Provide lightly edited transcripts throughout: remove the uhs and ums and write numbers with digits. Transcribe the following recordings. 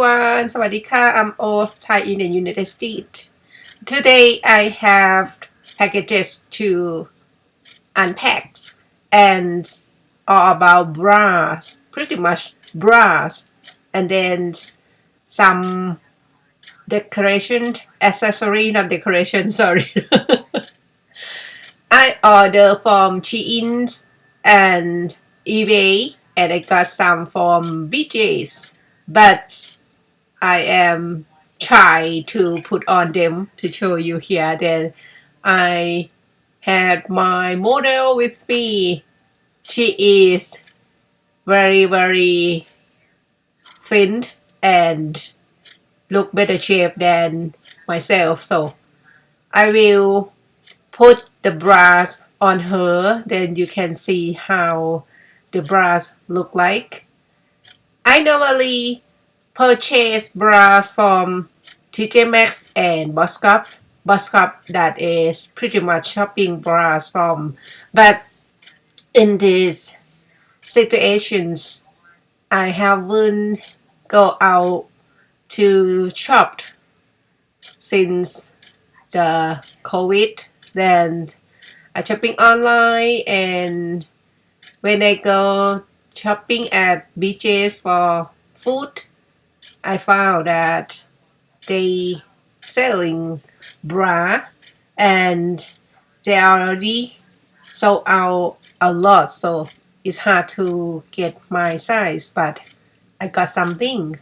everyone, สวัสดีค่ะ I'm Oath, Thai in the United States. Today I have packages to unpack and all about bras, pretty much bras, and then some decoration, accessory, not decoration, sorry. I ordered from SHEIN and eBay, and I got some from BJ's, but I am try to put on them to show you here. Then I had my model with me. She is very thin and look better shape than myself. So I will put the bras on her. Then you can see how the bras look like. I normally purchase bras from TJ Maxx and Boss Cup that is pretty much shopping bras from. But in these situations, I haven't go out to shop since the COVID. Then I shopping online, and when I go shopping at BJ's for food, I found that they selling bra and they already sold out a lot, so it's hard to get my size, but I got something.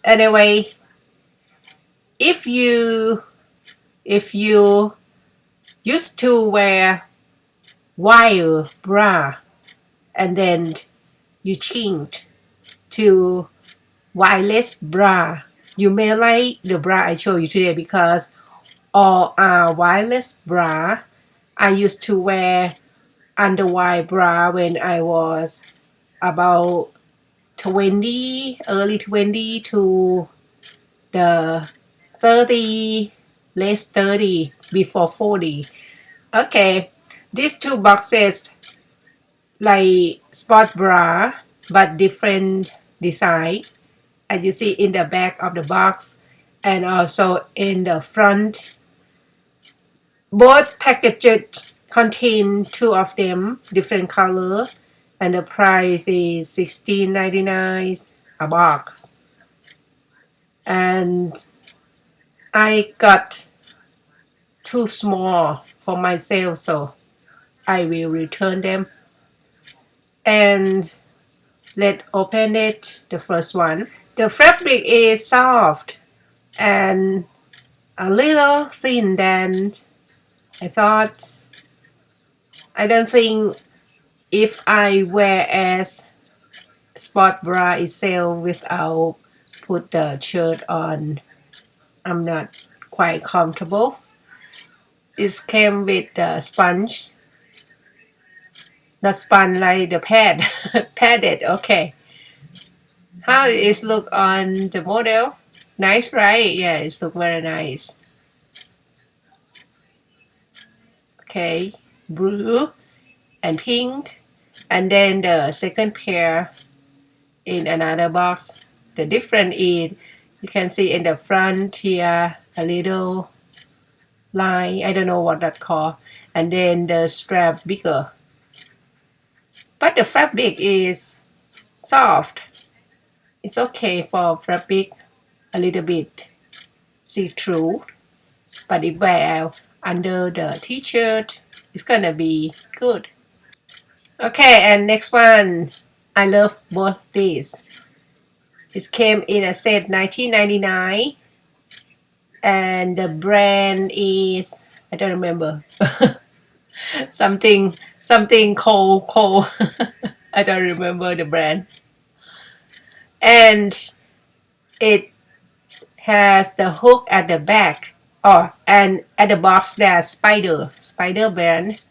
Anyway, if you used to wear wire bra and then you change to wireless bra, you may like the bra I show you today because all are wireless bra. I used to wear underwire bra when I was about 20, early 20 to the 30, late 30, before 40. Okay, these two boxes like sport bra but different design, as you see in the back of the box and also in the front. Both packages contain two of them, different color, and the price is $16.99 a box. And I got too small for myself, so I will return them. And let's open it, the first one. The fabric is soft and a little thin than I thought. I don't think if I wear as sport bra itself without put the shirt on, I'm not quite comfortable. It came with the sponge, not sponge like the pad, padded. Okay. How it look on the model? Nice, right? Yeah, it look very nice. Okay, blue and pink, and then the second pair in another box. The difference is you can see in the front here a little line, I don't know what that called, and then the strap bigger, but the fabric is soft. It's okay for fabric, a little bit see-through, but if wear under the t-shirt, it's gonna be good. Okay, and next one, I love both these. It came in a set $19.99, and the brand is, I don't remember. something cold. I don't remember the brand. And it has the hook at the back. Oh, and at the box there's spider brand.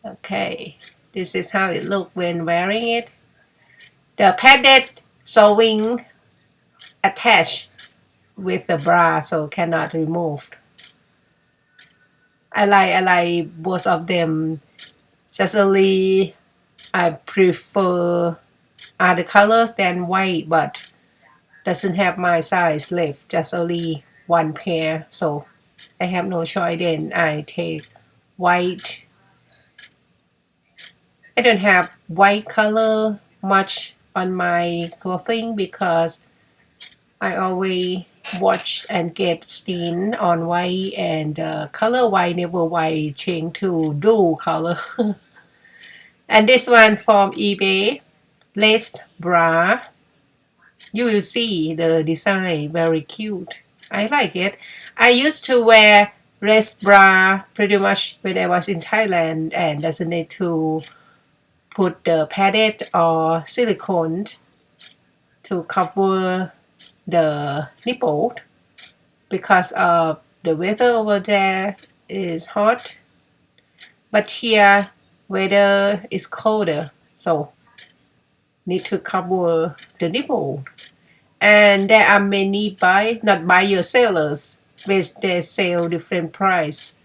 Okay, this is how it looks when wearing it. The padded sewing attached with the bra, so cannot remove. I like both of them. Justly, I prefer other colors than white, but doesn't have my size left, just only one pair. So I have no choice then. I take white. I don't have white color much on my clothing because I always watch and get stain on white and color white never white change to dual color. And this one from eBay, lace bra. You will see the design very cute. I like it. I used to wear lace bra pretty much when I was in Thailand and doesn't need to put the padded or silicone to cover the nipple because of the weather over there is hot. But here weather is colder, so need to cover the nipple. And there are many not buyer sellers, which they sell different price.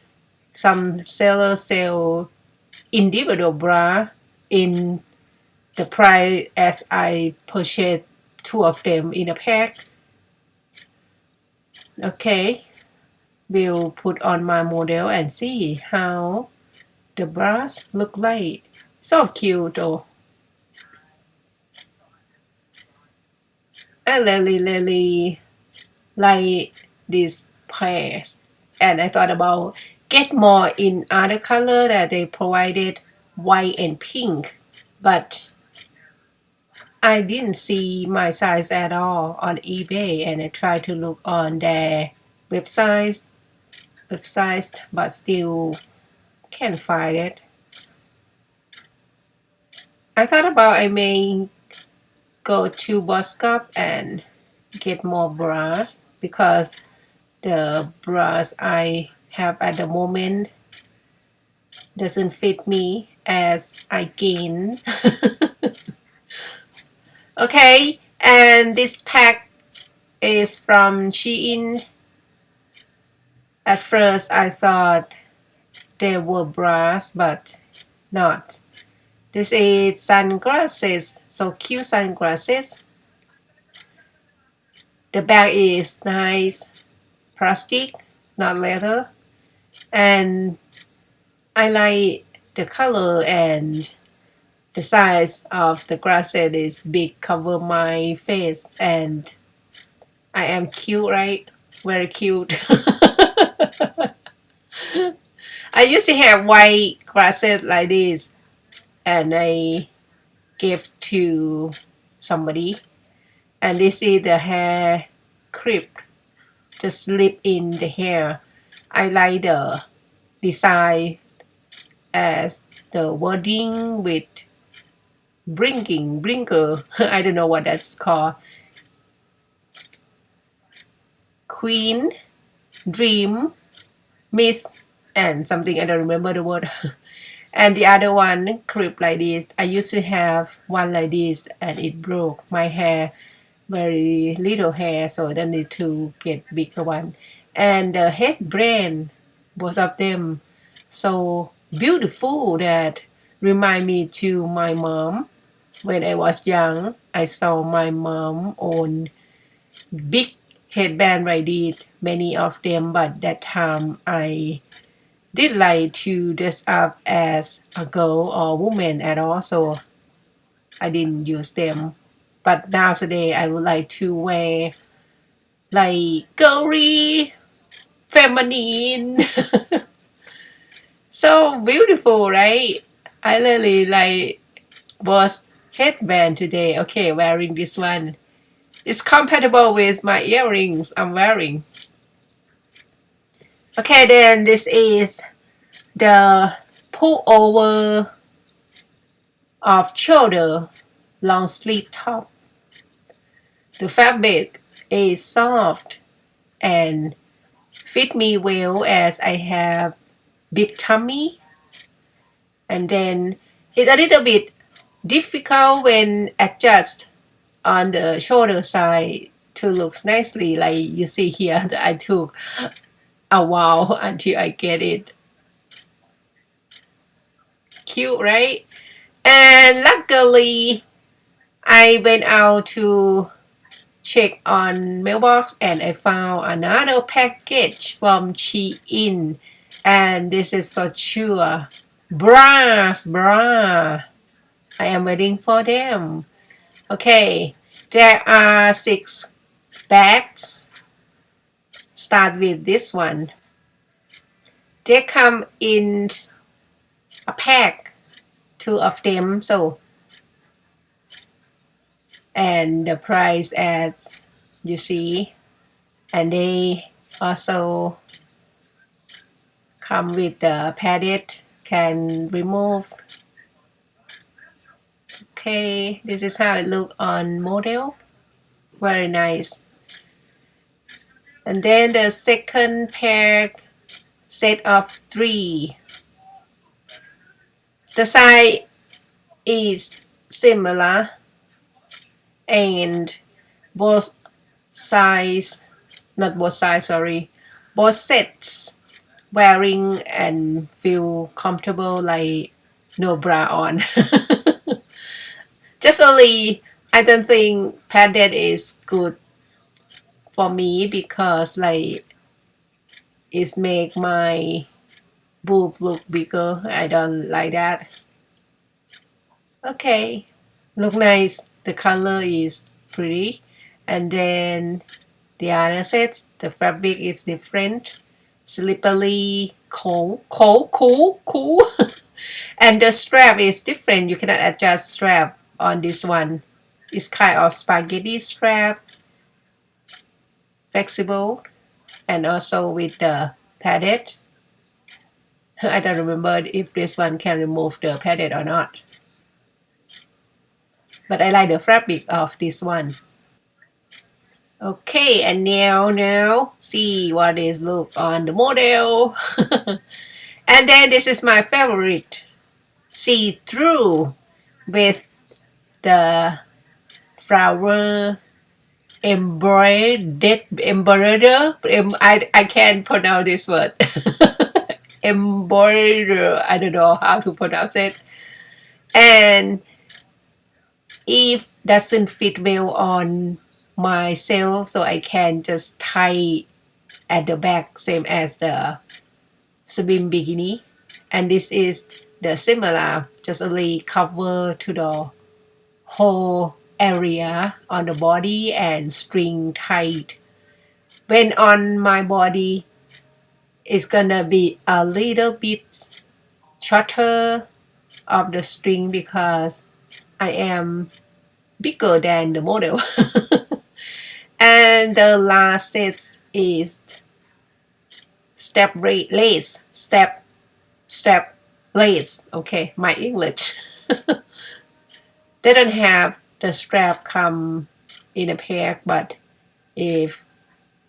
Some sellers sell individual bra in the price as I purchased two of them in a pack. Okay, we'll put on my model and see how the bras look like. So cute though. I really like these pairs. And I thought about get more in other color that they provided white and pink. But I didn't see my size at all on eBay and I tried to look on their website, but still can't find it. I thought about I may go to Boskop and get more bras because the bras I have at the moment doesn't fit me as I gain. Okay, and this pack is from SHEIN. At first I thought they were bras, but not. This is sunglasses, so cute sunglasses. The bag is nice plastic, not leather. And I like the color and the size of the glasses is big, cover my face, and I am cute, right? Very cute. I used to have white glasses like this, and I gave to somebody. And this is the hair clip, just slip in the hair. I like the design as the wording with brinker. I don't know what that's called. Queen, dream, miss, and something I don't remember the word. And the other one clip like this. I used to have one like this and it broke. My hair very little hair, so I don't need to get bigger one. And the headband, both of them, so beautiful that remind me to my mom. When I was young, I saw my mom own big headband like this, many of them, but that time I did like to dress up as a girl or woman at all, so I didn't use them. But nowadays I would like to wear like girly, feminine. So beautiful, right? I really like was headband today. Okay, wearing this one. It's compatible with my earrings I'm wearing. Okay, then this is the pullover of shoulder long sleeve top. The fabric is soft and fit me well as I have big tummy, and then it's a little bit difficult when adjust on the shoulder side to look nicely like you see here. That I took a while until I get it cute, right? And luckily I went out to check on mailbox and I found another package from SHEIN, and this is for sure bra. I am waiting for them. Okay, there are 6 bags. Start with this one. They come in a pack, 2 of them, so and the price as you see, and they also come with the padded, can remove. Okay, this is how it look on model, very nice. And then the second pair, set of 3. The size is similar and both size, not both size, sorry, both sets wearing and feel comfortable like no bra on. Just only I don't think padded is good for me because like it make my boob look bigger. I don't like that. Okay, look nice. The color is pretty, and then the other sets, the fabric is different, slippery, cool. And the strap is different. You cannot adjust strap on this one. It's kind of spaghetti strap, flexible, and also with the padded. I don't remember if this one can remove the padded or not. But I like the fabric of this one. Okay, and now see what is look on the model. And then this is my favorite, see-through with the flower embroider. I can't pronounce this word. Embroider. I don't know how to pronounce it. And if doesn't fit well on myself, so I can just tie at the back, same as the swim bikini. And this is the similar, just only cover to the whole area on the body and string tight. When on my body, it's gonna be a little bit shorter of the string because I am bigger than the model. And the last set is step lace. Okay, my English. They don't have the strap come in a pack, but if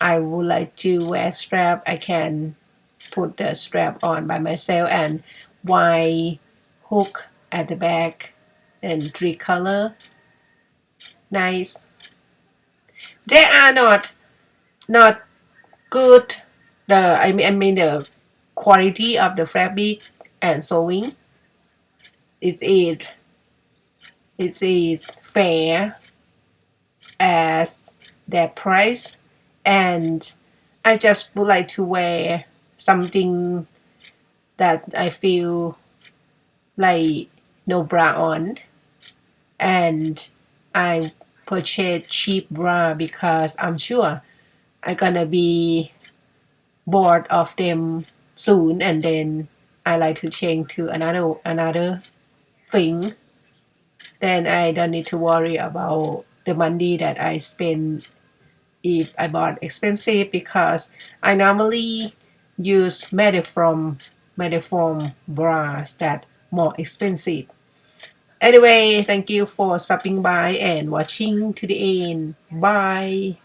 I would like to wear strap, I can put the strap on by myself and white hook at the back and 3 color. Nice. They are not good. I mean the quality of the fabric and sewing it is fair as their price, and I just would like to wear something that I feel like no bra on, and I purchase cheap bra because I'm sure I'm gonna be bored of them soon, and then I like to change to another thing. Then I don't need to worry about the money that I spend if I bought expensive because I normally use Mediform bras that more expensive. Anyway, thank you for stopping by and watching to the end. Bye.